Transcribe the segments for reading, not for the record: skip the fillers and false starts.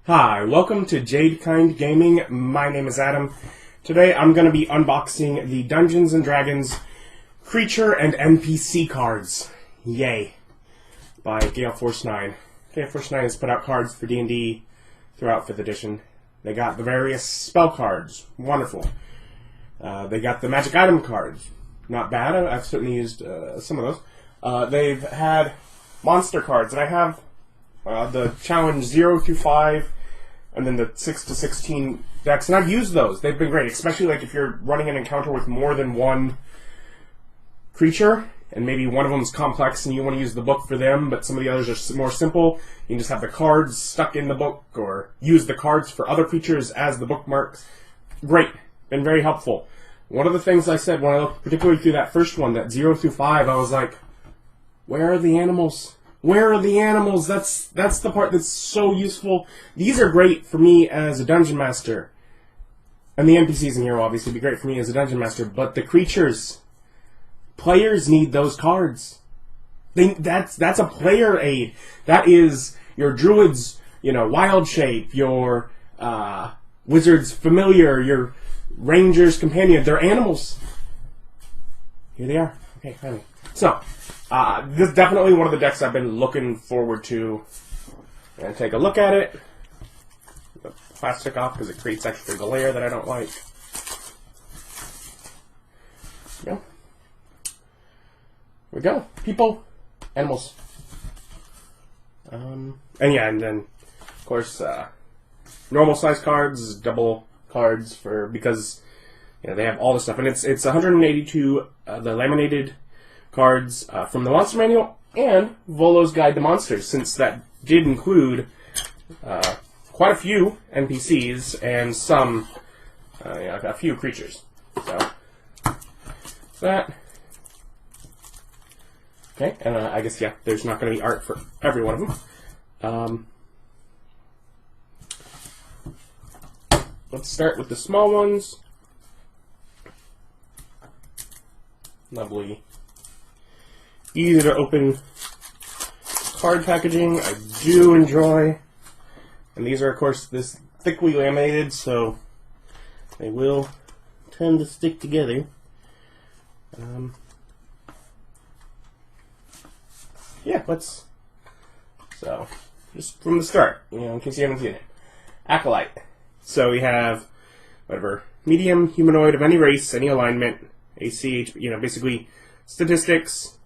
Hi, welcome to Jadekind Gaming. My name is Adam. Today I'm going to be unboxing the Dungeons & Dragons Creature and NPC cards. Yay. By Gale Force 9. Gale Force 9 has put out cards for D&D throughout 5th edition. They got the various spell cards. Wonderful. They got the magic item cards. Not bad. I've certainly used some of those. They've had monster cards, and I have the challenge 0 through 5, and then the 6 to 16 decks, and I've used those. They've been great, especially like if you're running an encounter with more than one creature, and maybe one of them is complex and you want to use the book for them, but some of the others are more simple. You can just have the cards stuck in the book, or use the cards for other creatures as the bookmarks. Great. Been very helpful. One of the things I said when I looked particularly through that first one, that 0 through 5, I was like, where are the animals? Where are the animals? That's the part that's so useful. These are great for me as a dungeon master. And the NPCs in here will obviously be great for me as a dungeon master, but the creatures, players need those cards. That's a player aid. That is your druid's, wild shape, your wizard's familiar, your ranger's companion. They're animals. Here they are. Okay, finally. So, this is definitely one of the decks I've been looking forward to. And take a look at it. The plastic off because it creates extra glare that I don't like. Here we go. People, animals. And then of course normal size cards, double cards because they have all this stuff, and it's 182 the laminated cards from the Monster Manual and Volo's Guide to Monsters, since that did include quite a few NPCs and some a few creatures. So that. Okay, and I guess, there's not going to be art for every one of them. Let's start with the small ones. Lovely. Easy to open card packaging. I do enjoy. And these are, of course, this thickly laminated, so they will tend to stick together. So, just from the start, in case you haven't seen it. Acolyte. So we have, medium humanoid of any race, any alignment, AC, basically statistics,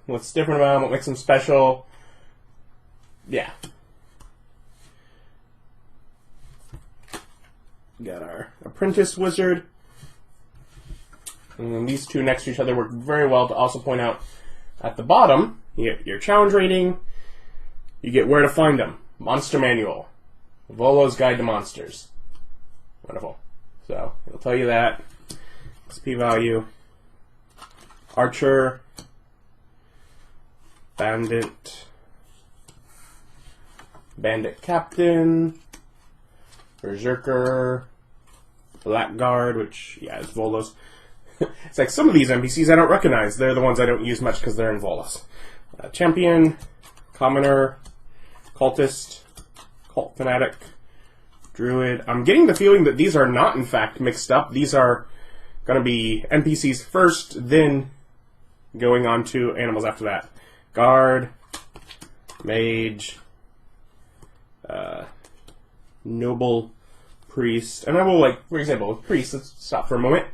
what's different about them, what makes them special. Yeah. Got our apprentice wizard. And these two next to each other work very well. To also point out, at the bottom, you get your challenge rating, you get where to find them, Monster Manual, Volo's Guide to Monsters. Wonderful. So, it'll tell you that. XP value, Archer, Bandit Captain, Berserker, Blackguard, which, is Volo's. It's like some of these NPCs I don't recognize. They're the ones I don't use much because they're in Volos. Champion, Commoner, Cultist, Cult Fanatic, Druid. I'm getting the feeling that these are not, in fact, mixed up. These are going to be NPCs first, then going on to animals after that. Guard, Mage, Noble, Priest. And I will, for example, with Priest, let's stop for a moment.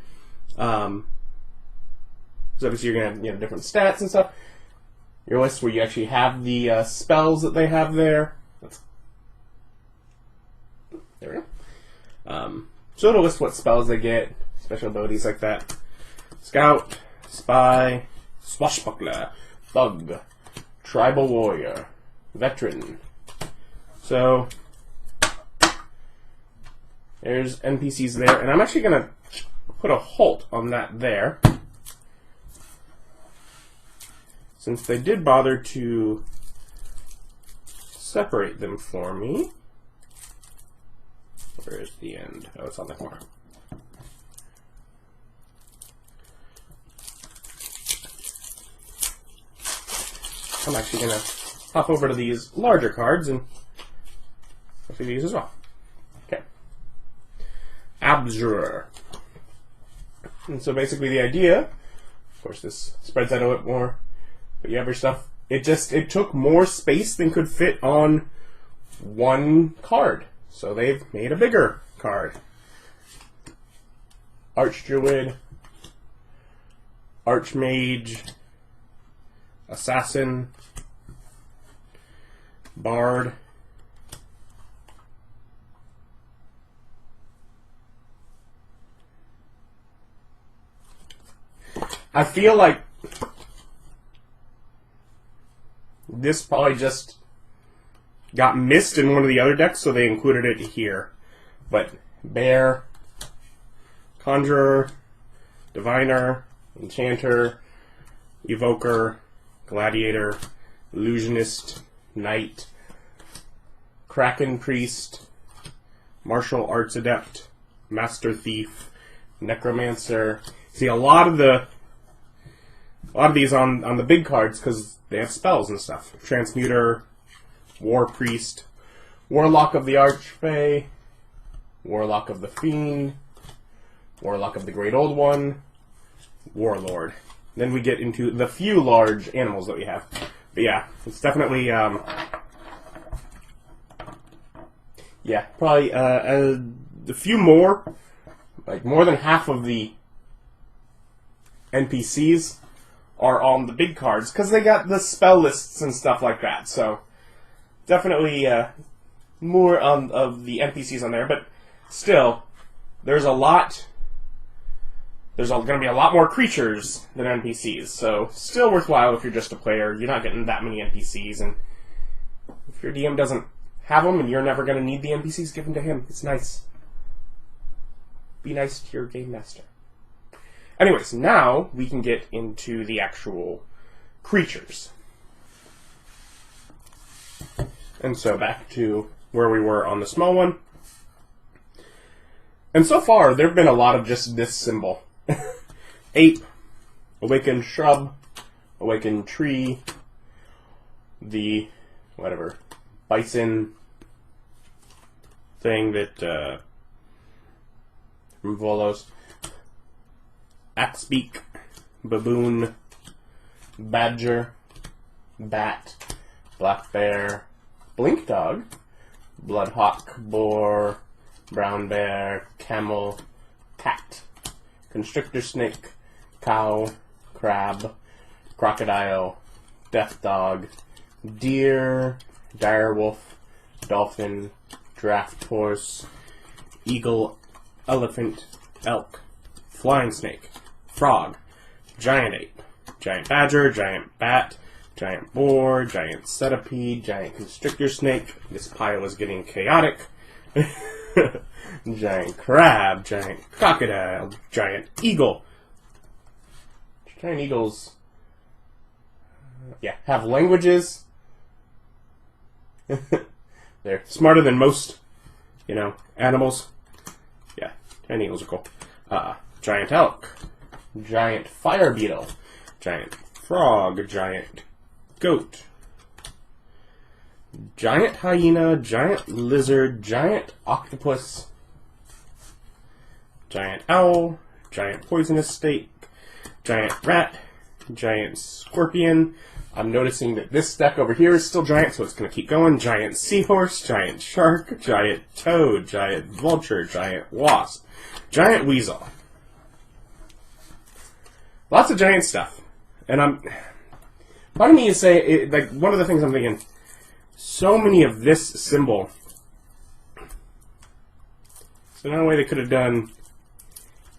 So obviously you're going to have different stats and stuff. Your list where you actually have the spells that they have there. There we go. So it'll list what spells they get, special abilities like that. Scout, Spy, Swashbuckler, Thug, Tribal Warrior, Veteran. So there's NPCs there, and I'm actually going to put a halt on that there, since they did bother to separate them for me. Where is the end? Oh, it's on the corner. I'm actually going to hop over to these larger cards and look at these as well. Okay. Abjurer. And so basically the idea, of course this spreads out a bit more, but you have your stuff. It took more space than could fit on one card. So they've made a bigger card. Archdruid, Archmage, Assassin, Bard, I feel like this probably just got missed in one of the other decks, so they included it here. But Bear, Conjurer, Diviner, Enchanter, Evoker, Gladiator, Illusionist, Knight, Kraken Priest, Martial Arts Adept, Master Thief, Necromancer. See, a lot of these on the big cards because they have spells and stuff. Transmuter, War Priest, Warlock of the Archfey, Warlock of the Fiend, Warlock of the Great Old One, Warlord. Then we get into the few large animals that we have. But yeah, it's definitely, yeah, probably a few more, like more than half of the NPCs are on the big cards because they got the spell lists and stuff like that. So definitely more of the NPCs on there, but still, there's a lot. There's going to be a lot more creatures than NPCs, so still worthwhile if you're just a player. You're not getting that many NPCs, and if your DM doesn't have them and you're never going to need the NPCs, give them to him. It's nice. Be nice to your game master. Anyways, now we can get into the actual creatures. And so back to where we were on the small one. And so far, there have been a lot of just this symbol. Ape, awakened shrub, awakened tree, the, whatever, bison thing that, from Volos. Axebeak, baboon, badger, bat, black bear, blink dog, bloodhawk, boar, brown bear, camel, cat, constrictor snake, cow, crab, crocodile, death dog, deer, direwolf, dolphin, draft horse, eagle, elephant, elk, flying snake, frog, giant ape, giant badger, giant bat, giant boar, giant centipede, giant constrictor snake. This pile is getting chaotic. Giant crab, giant crocodile, giant eagle. Giant eagles, yeah, have languages. They're smarter than most, animals. Yeah, giant eagles are cool. Giant elk, giant fire beetle, giant frog, giant goat, giant hyena, giant lizard, giant octopus, giant owl, giant poisonous snake, giant rat, giant scorpion. I'm noticing that this deck over here is still giant, so it's going to keep going. Giant seahorse, giant shark, giant toad, giant vulture, giant wasp, giant weasel. Lots of giant stuff. And part of me is saying, like, one of the things I'm thinking, so many of this symbol. So no way they could have done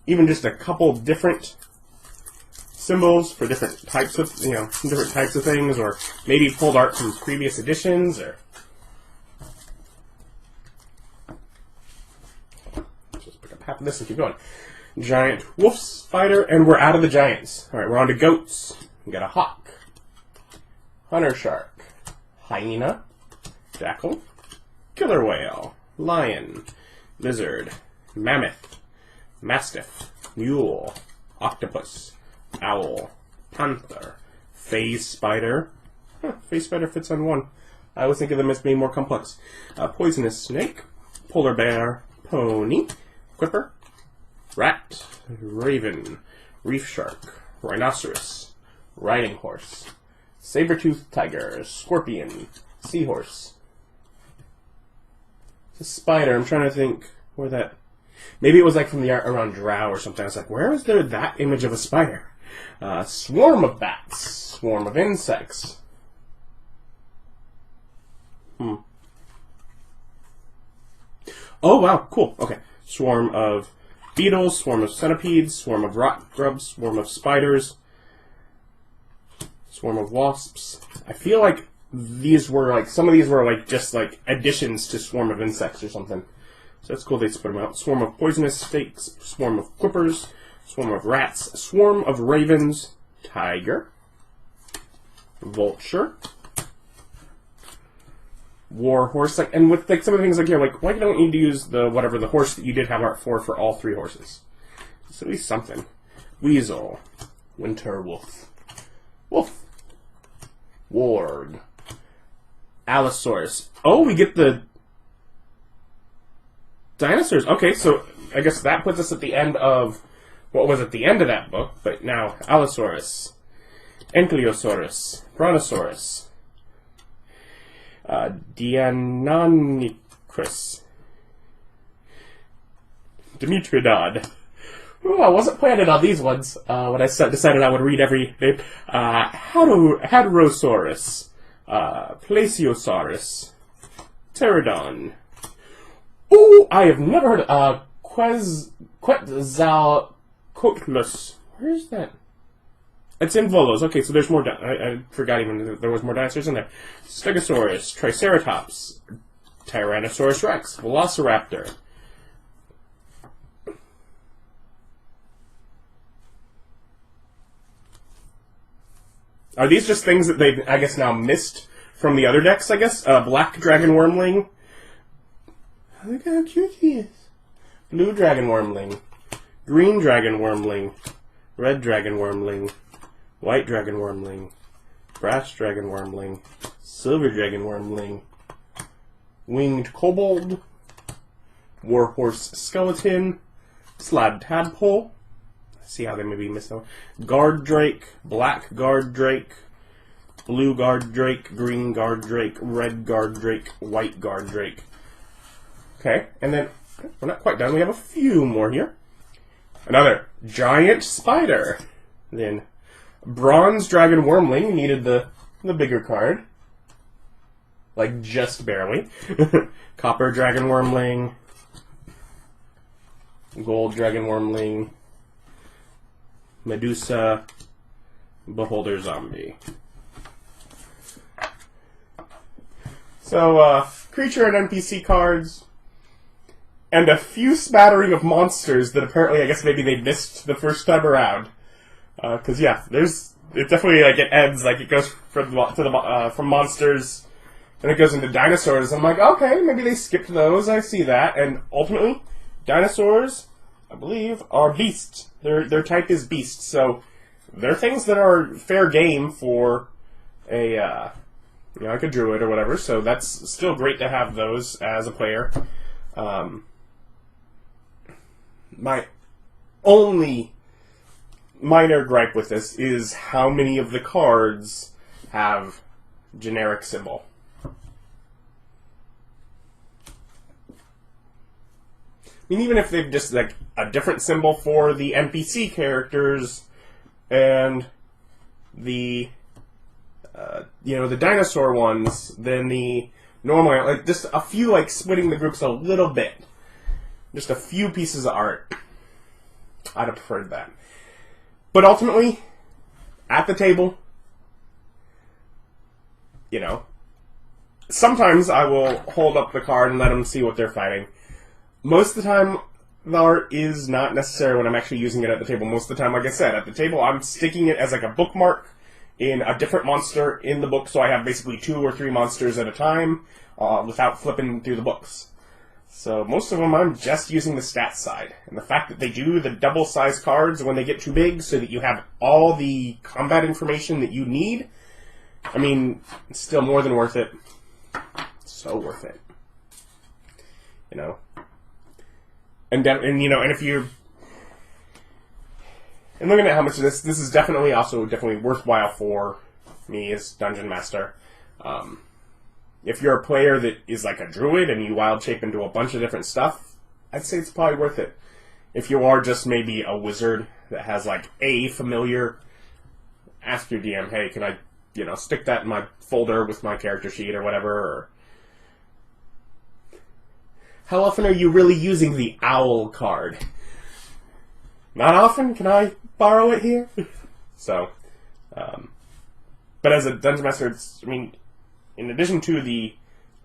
even just a couple different symbols for different types of, different types of things, or maybe pulled art from previous editions, or just pick up half of this and keep going. Giant wolf spider, and we're out of the giants. Alright, we're on to goats. We got a hawk, hunter shark, hyena, jackal, killer whale, lion, lizard, mammoth, mastiff, mule, octopus, owl, panther, phase spider, Face spider fits on one. I always think of them as being more complex. Poisonous snake, polar bear, pony, quipper, rat, raven, reef shark, rhinoceros, riding horse, saber-toothed tiger, scorpion, seahorse. It's a spider. I'm trying to think where that... Maybe it was like from the art around Drow or something. I was like, where is there that image of a spider? Swarm of bats, swarm of insects. Oh, wow, cool. Okay. Swarm of beetles, swarm of centipedes, swarm of rock grubs, swarm of spiders, swarm of wasps. I feel like these were like, some of these were like just like additions to swarm of insects or something. So that's cool they split them out. Swarm of poisonous snakes, swarm of quippers, swarm of rats, swarm of ravens, tiger, vulture, war horse, like, and with like some of the things like here, like why don't you need to use the whatever the horse that you did have art for all three horses? It's at least something. Weasel, winter wolf, wolf, warg, allosaurus. Oh, we get the dinosaurs. Okay, so I guess that puts us at the end of what was at the end of that book, but now Allosaurus, Ankylosaurus, Brontosaurus, Deinonychus, Dimetrodon. Ooh, I wasn't planning on these ones when I decided I would read every name. Hadrosaurus, Plesiosaurus, Pterodon. Oh, I have never heard of Quetzalcoatlus. Where is that? It's in Volos. Okay, so there's more. I forgot even there was more dinosaurs in there. Stegosaurus, Triceratops, Tyrannosaurus Rex, Velociraptor. Are these just things that they've, I guess, now missed from the other decks, I guess? Black Dragon Wormling. Look how cute he is. Blue Dragon Wormling. Green Dragon Wormling. Red Dragon Wormling. White Dragon Wormling. Brass Dragon Wormling. Silver Dragon Wormling. Winged Kobold. Warhorse Skeleton. Slab Tadpole. See how they maybe missed that one. Guard Drake. Black Guard Drake. Blue Guard Drake. Green Guard Drake. Red Guard Drake. White Guard Drake. Okay, and then we're not quite done. We have a few more here. Another giant spider. Then bronze dragon wormling needed the bigger card, like just barely. Copper dragon wormling, gold dragon wormling, Medusa, beholder zombie. So creature and NPC cards. And a few smattering of monsters that apparently, I guess maybe they missed the first time around. Because yeah, it definitely like it ends like it goes from monsters, and it goes into dinosaurs. I'm like, okay, maybe they skipped those. I see that. And ultimately, dinosaurs, I believe, are beasts. Their type is beast, so they're things that are fair game for a like a druid or whatever. So that's still great to have those as a player. My only minor gripe with this is how many of the cards have generic symbol. I mean, even if they've just like a different symbol for the NPC characters and the the dinosaur ones than the normal, like just a few, like splitting the groups a little bit. Just a few pieces of art. I'd have preferred that. But ultimately, at the table, sometimes I will hold up the card and let them see what they're fighting. Most of the time, the art is not necessary when I'm actually using it at the table. Most of the time, like I said, at the table, I'm sticking it as like a bookmark in a different monster in the book, so I have basically 2 or 3 monsters at a time without flipping through the books. So most of them I'm just using the stats side. And the fact that they do the double-sized cards when they get too big so that you have all the combat information that you need I mean, it's still more than worth it. So worth it. You know. And you know, and if you're... And looking at how much of this is definitely worthwhile for me as Dungeon Master. If you're a player that is like a druid and you wild shape into a bunch of different stuff, I'd say it's probably worth it. If you are just maybe a wizard that has like a familiar, ask your DM, hey, can I, you know, stick that in my folder with my character sheet or whatever, or how often are you really using the owl card? Not often? Can I borrow it here? So, but as a Dungeon Master, I mean, in addition to the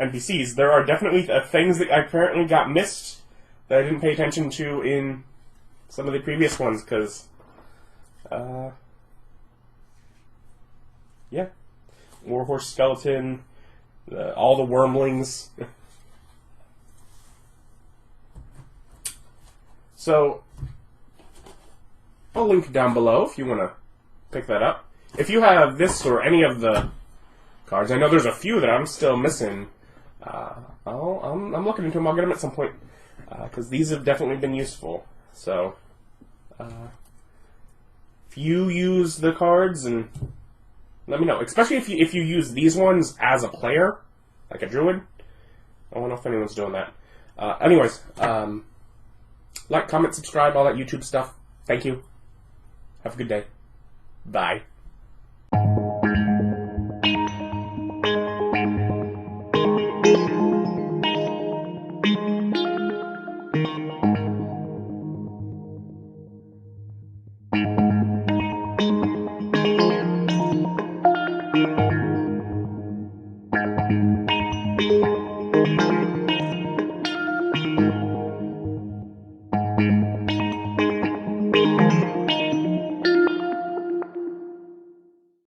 NPCs, there are definitely things that I apparently got missed that I didn't pay attention to in some of the previous ones, because, yeah. Warhorse Skeleton, all the Wormlings. So, I'll link down below if you want to pick that up. If you have this or any of the cards, I know there's a few that I'm still missing. I'm looking into them. I'll get them at some point, because these have definitely been useful. So, if you use the cards, and let me know. Especially if you use these ones as a player, like a druid. I don't know if anyone's doing that. Anyways, like, comment, subscribe, all that YouTube stuff. Thank you. Have a good day. Bye.